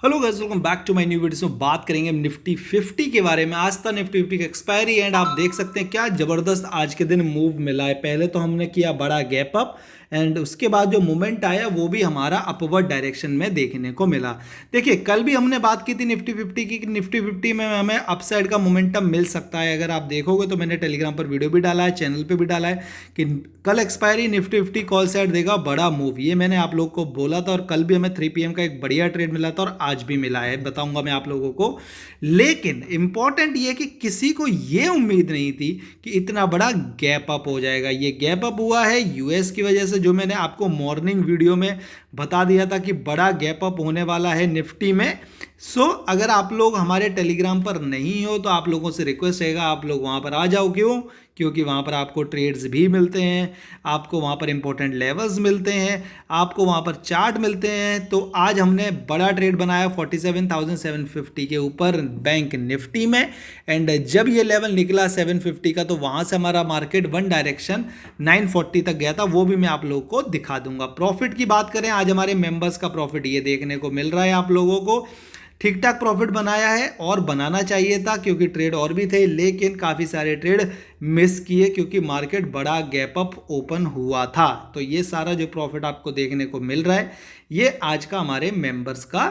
Hello guys, welcome back to my new video. में बात करेंगे हम निफ्टी 50 के बारे में। आज था निफ्टी 50 का एक्सपायरी एंड आप देख सकते हैं क्या जबरदस्त आज के दिन मूव मिला है। पहले तो हमने किया बड़ा गैप अप एंड उसके बाद जो मूवमेंट आया वो भी हमारा अपवर्ड डायरेक्शन में देखने को मिला। देखिए, कल भी हमने बात की थी निफ्टी 50 की कि निफ्टी 50 में हमें अपसाइड का मोमेंटम मिल सकता है। अगर आप देखोगे तो मैंने टेलीग्राम पर वीडियो भी डाला है, चैनल पे भी डाला है कि कल एक्सपायरी निफ्टी 50 कॉल साइड देगा बड़ा मूव। ये मैंने आप लोग को बोला था और कल भी हमें 3 PM का एक बढ़िया ट्रेड मिला था और आज भी मिला है, बताऊंगा मैं आप लोगों को। लेकिन इंपॉर्टेंट ये कि किसी को ये उम्मीद नहीं थी कि इतना बड़ा गैप अप हो जाएगा। ये गैप अप हुआ है यूएस की वजह से, जो मैंने आपको मॉर्निंग वीडियो में बता दिया था कि बड़ा गैप अप होने वाला है निफ्टी में। अगर आप लोग हमारे टेलीग्राम पर नहीं हो तो आप लोगों से रिक्वेस्ट रहेगा आप लोग वहाँ पर आ जाओ। क्योंकि वहाँ पर आपको ट्रेड्स भी मिलते हैं, आपको वहाँ पर इंपॉर्टेंट लेवल्स मिलते हैं, आपको वहाँ पर चार्ट मिलते हैं। तो आज हमने बड़ा ट्रेड बनाया 47,750 के ऊपर बैंक निफ्टी में एंड जब ये लेवल निकला 750 का तो वहाँ से हमारा मार्केट वन डायरेक्शन 940 तक गया था। वो भी मैं आप लोगों को दिखा दूंगा। प्रॉफिट की बात करें, आज हमारे मेंबर्स का प्रॉफिट ये देखने को मिल रहा है। आप लोगों को ठीक ठाक प्रॉफिट बनाया है और बनाना चाहिए था क्योंकि ट्रेड और भी थे, लेकिन काफ़ी सारे ट्रेड मिस किए क्योंकि मार्केट बड़ा गैप अप ओपन हुआ था। तो ये सारा जो प्रॉफिट आपको देखने को मिल रहा है ये आज का हमारे मेंबर्स का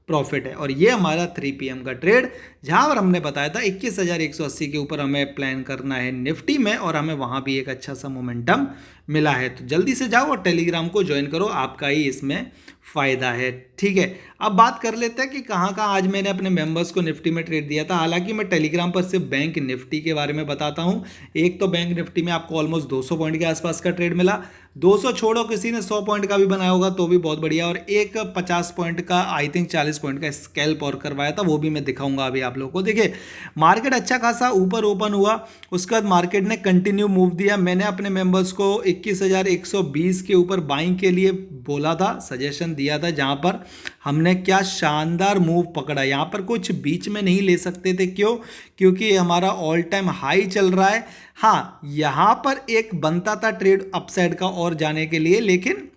प्रॉफिट है। और ये हमारा 3 PM का ट्रेड, जहां पर हमने बताया था 21,180 के ऊपर हमें प्लान करना है निफ्टी में और हमें वहां भी एक अच्छा सा मोमेंटम मिला है। तो जल्दी से जाओ और टेलीग्राम को ज्वाइन करो, आपका ही इसमें फायदा है। ठीक है, अब बात कर लेते हैं कि कहाँ कहाँ आज मैंने अपने मेंबर्स को निफ्टी में ट्रेड दिया था। हालांकि मैं टेलीग्राम पर सिर्फ बैंक निफ्टी के बारे में बताता हूँ। एक तो बैंक निफ्टी में आपको ऑलमोस्ट 200 पॉइंट के आसपास का ट्रेड मिला। 200 छोड़ो, किसी ने 100 पॉइंट का भी बनाया होगा तो भी बहुत बढ़िया। और एक 50 पॉइंट का, आई थिंक 40 पॉइंट का स्कैल्प और करवाया था, वो भी मैं दिखाऊंगा अभी आप लोगों को। देखिए, मार्केट अच्छा खासा ऊपर ओपन हुआ, उसके बाद मार्केट ने कंटिन्यू मूव दिया। मैंने अपने मेंबर्स को 21,120 के ऊपर बाइंग के लिए बोला था, सजेशन दिया था, जहां पर हमने क्या शानदार मूव पकड़ा। यहाँ पर कुछ बीच में नहीं ले सकते थे, क्योंकि हमारा ऑल टाइम हाई चल रहा है। हाँ, यहाँ पर एक बनता था ट्रेड अपसाइड का और जाने के लिए, लेकिन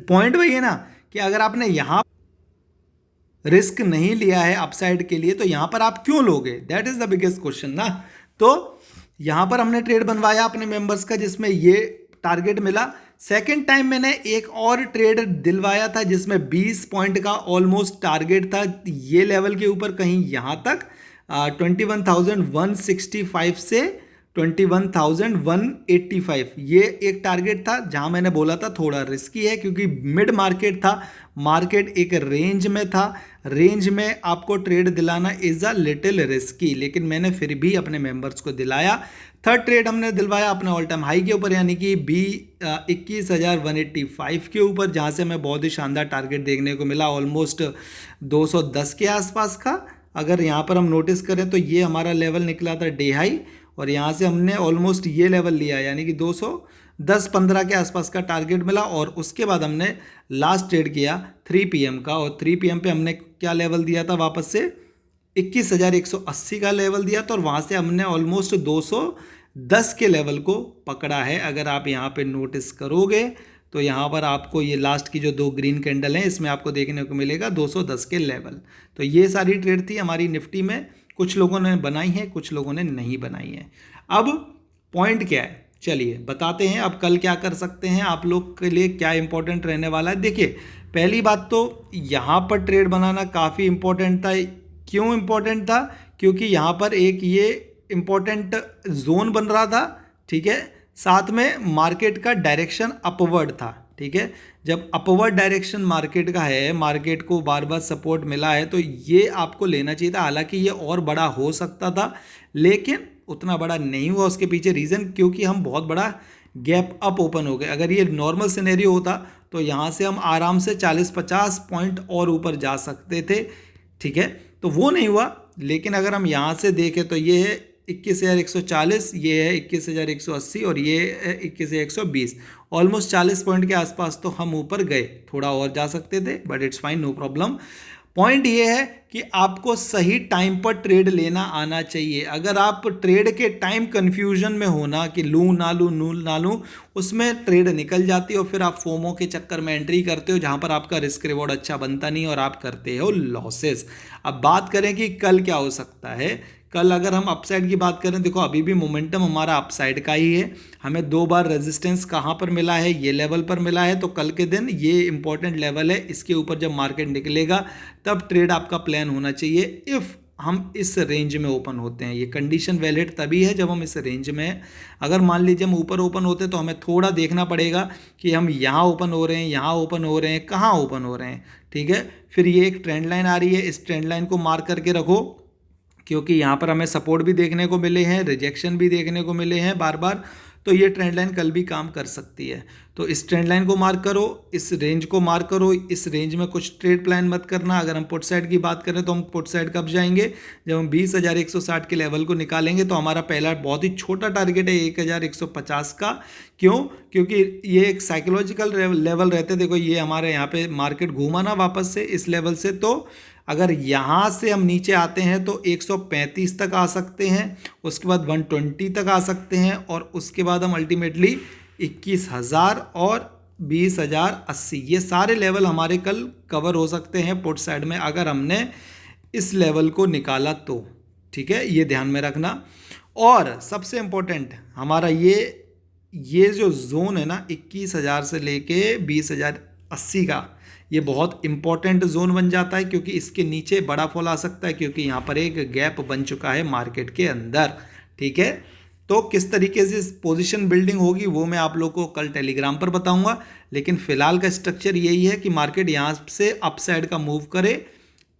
पॉइंट वही है ना कि अगर आपने यहाँ रिस्क नहीं लिया है अपसाइड के लिए तो यहाँ पर आप क्यों लोगे, that is the biggest question ना। तो यहाँ पर हमने ट्रेड बनवाया अपने मेंबर्स का जिसमें ये टारगेट मिला। सेकेंड टाइम मैंने एक और ट्रेड दिलवाया था जिसमें 20 पॉइंट का ऑलमोस्ट टारगेट था, ये लेवल के ऊपर कहीं यहाँ तक 21,165 से 21,185, ये एक टारगेट था। जहां मैंने बोला था थोड़ा रिस्की है क्योंकि मिड मार्केट था, मार्केट एक रेंज में था, रेंज में आपको ट्रेड दिलाना इज अ लिटिल रिस्की, लेकिन मैंने फिर भी अपने मेंबर्स को दिलाया। थर्ड ट्रेड हमने दिलवाया अपने ऑल टाइम हाई के ऊपर, यानी कि 21,185 के ऊपर, जहां से हमें बहुत ही शानदार टारगेट देखने को मिला ऑलमोस्ट 210 के आसपास का। अगर यहाँ पर हम नोटिस करें तो ये हमारा लेवल निकला था डे हाई और यहाँ से हमने ऑलमोस्ट ये लेवल लिया, यानी कि 210-15 के आसपास का टारगेट मिला। और उसके बाद हमने लास्ट ट्रेड किया 3 PM का और 3 PM पे हमने क्या लेवल दिया था, वापस से 21,180 का लेवल दिया था और वहाँ से हमने ऑलमोस्ट 210 के लेवल को पकड़ा है। अगर आप यहाँ पे नोटिस करोगे तो यहाँ पर आपको ये लास्ट की जो दो ग्रीन कैंडल हैं इसमें आपको देखने को मिलेगा 210 के लेवल। तो ये सारी ट्रेड थी हमारी निफ्टी में, कुछ लोगों ने बनाई है, कुछ लोगों ने नहीं बनाई है। अब पॉइंट क्या है, चलिए बताते हैं। अब कल क्या कर सकते हैं, आप लोग के लिए क्या इंपॉर्टेंट रहने वाला है। देखिए, पहली बात तो यहाँ पर ट्रेड बनाना काफ़ी इंपॉर्टेंट था। क्यों इंपॉर्टेंट था, क्योंकि यहाँ पर एक ये इंपॉर्टेंट जोन बन रहा था, ठीक है। साथ में मार्केट का डायरेक्शन अपवर्ड था, ठीक है। जब अपवर्ड डायरेक्शन मार्केट का है, मार्केट को बार बार सपोर्ट मिला है, तो ये आपको लेना चाहिए था। हालांकि ये और बड़ा हो सकता था लेकिन उतना बड़ा नहीं हुआ। उसके पीछे रीज़न क्योंकि हम बहुत बड़ा गैप अप ओपन हो गए। अगर ये नॉर्मल सिनेरियो होता तो यहाँ से हम आराम से 40-50 पॉइंट और ऊपर जा सकते थे, ठीक है। तो वो नहीं हुआ। लेकिन अगर हम यहाँ से देखें तो ये है 21,140, ये है 21,180 और ये है 21,120, ऑलमोस्ट 40 पॉइंट के आसपास तो हम ऊपर गए। थोड़ा और जा सकते थे but it's fine, no problem. Point ये है कि आपको सही टाइम पर ट्रेड लेना आना चाहिए। अगर आप ट्रेड के टाइम कंफ्यूजन में हो ना कि लूँ ना लूँ ना लूँ, उसमें ट्रेड निकल जाती है और फिर आप फोमो के चक्कर में एंट्री करते हो जहां पर आपका रिस्क रिवॉर्ड अच्छा बनता नहीं और आप करते हो लॉसेस। अब बात करें कि कल क्या हो सकता है। कल अगर हम अपसाइड की बात करें, देखो अभी भी मोमेंटम हमारा अपसाइड का ही है। हमें 2 बार रेजिस्टेंस कहाँ पर मिला है, ये लेवल पर मिला है। तो कल के दिन ये इंपॉर्टेंट लेवल है, इसके ऊपर जब मार्केट निकलेगा तब ट्रेड आपका प्लान होना चाहिए इफ़ हम इस रेंज में ओपन होते हैं। ये कंडीशन वैलिड तभी है जब हम इस रेंज में हैं। अगर मान लीजिए हम ऊपर ओपन होते हैं तो हमें थोड़ा देखना पड़ेगा कि हम यहाँ ओपन हो रहे हैं, यहाँ ओपन हो रहे हैं, कहाँ ओपन हो रहे हैं। ठीक है, फिर ये एक ट्रेंड लाइन आ रही है, इस ट्रेंड लाइन को मार्क करके रखो, क्योंकि यहाँ पर हमें सपोर्ट भी देखने को मिले हैं, रिजेक्शन भी देखने को मिले हैं बार बार। तो ये ट्रेंड लाइन कल भी काम कर सकती है। तो इस ट्रेंड लाइन को मार्क करो, इस रेंज को मार्क करो। इस रेंज में कुछ ट्रेड प्लान मत करना। अगर हम पुट साइड की बात करें तो हम पुट साइड कब जाएंगे, जब हम 20,160 के लेवल को निकालेंगे। तो हमारा पहला बहुत ही छोटा टारगेट है 1,150 का। क्यों? क्योंकि ये एक साइकोलॉजिकल लेवल रहते हैं। देखो ये हमारे यहाँ पे मार्केट घूमा ना वापस से इस लेवल से, तो अगर यहाँ से हम नीचे आते हैं तो 135 तक आ सकते हैं, उसके बाद 120 तक आ सकते हैं, और उसके बाद हम अल्टीमेटली 21,000 और 20,080 ये सारे लेवल हमारे कल कवर हो सकते हैं पुट साइड में, अगर हमने इस लेवल को निकाला तो। ठीक है, ये ध्यान में रखना। और सबसे इम्पोर्टेंट हमारा ये जो जोन है ना 21,000 से लेके 20,080 का, ये बहुत इंपॉर्टेंट जोन बन जाता है, क्योंकि इसके नीचे बड़ा फॉल आ सकता है, क्योंकि यहाँ पर एक गैप बन चुका है मार्केट के अंदर। ठीक है, तो किस तरीके से पोजीशन बिल्डिंग होगी वो मैं आप लोगों को कल टेलीग्राम पर बताऊंगा। लेकिन फिलहाल का स्ट्रक्चर यही है कि मार्केट यहाँ से अपसाइड का मूव करे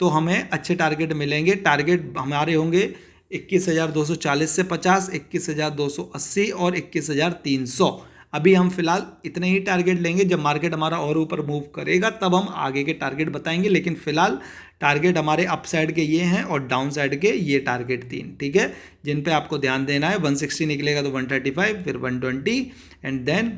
तो हमें अच्छे टारगेट मिलेंगे। टारगेट हमारे होंगे 21,240 से 50, 21,280 और 21,300। अभी हम फिलहाल इतने ही टारगेट लेंगे। जब मार्केट हमारा और ऊपर मूव करेगा तब हम आगे के टारगेट बताएंगे। लेकिन फिलहाल टारगेट हमारे अप साइड के ये हैं और डाउन साइड के ये टारगेट 3। ठीक है, जिन पे आपको ध्यान देना है। 160 निकलेगा तो 135, फिर 120 एंड देन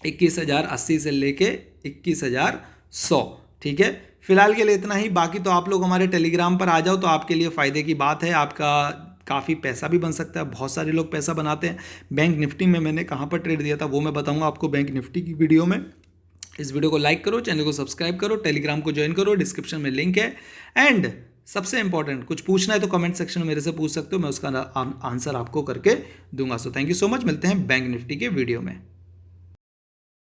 21,080 से लेके 21,100। ठीक है, फिलहाल के लिए इतना ही। बाकी तो आप लोग हमारे टेलीग्राम पर आ जाओ तो आपके लिए फ़ायदे की बात है, आपका काफ़ी पैसा भी बन सकता है। बहुत सारे लोग पैसा बनाते हैं। बैंक निफ्टी में मैंने कहाँ पर ट्रेड दिया था वो मैं बताऊंगा आपको बैंक निफ्टी की वीडियो में। इस वीडियो को लाइक करो, चैनल को सब्सक्राइब करो, टेलीग्राम को ज्वाइन करो, डिस्क्रिप्शन में लिंक है। एंड सबसे इंपॉर्टेंट, कुछ पूछना है तो कमेंट सेक्शन में मेरे से पूछ सकते हो, मैं उसका आंसर आपको करके दूंगा। So thank you so much, मिलते हैं बैंक निफ्टी के वीडियो में।